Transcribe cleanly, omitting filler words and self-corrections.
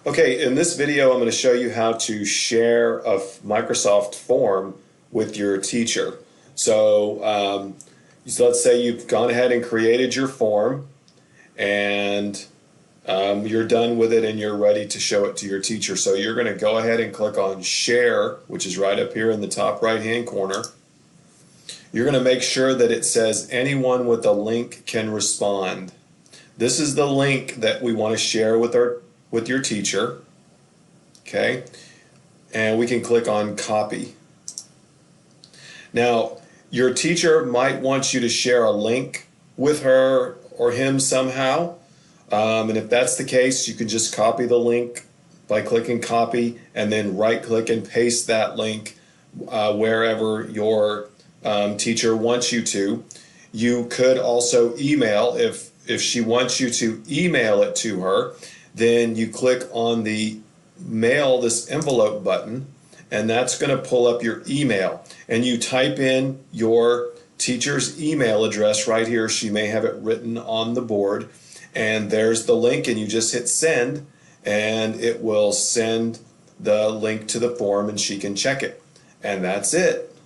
Okay, in this video, I'm going to show you how to share a Microsoft form with your teacher. So let's say you've gone ahead and created your form and you're done with it and you're ready to show it to your teacher. So you're going to go ahead and click on Share, which is right up here in the top right-hand corner. You're going to make sure that it says anyone with a link can respond. This is the link that we want to share with your teacher. Okay, and we can click on copy. Now, your teacher might want you to share a link with her or him somehow. And if that's the case, you can just copy the link by clicking copy and then right click and paste that link wherever your teacher wants you to. You could also email, if she wants you to email it to her, then you click on the mail this envelope button, and that's going to pull up your email, and you type in your teacher's email address right here. She may have it written on the board, and there's the link, and you just hit send and it will send the link to the form and she can check it, and that's it.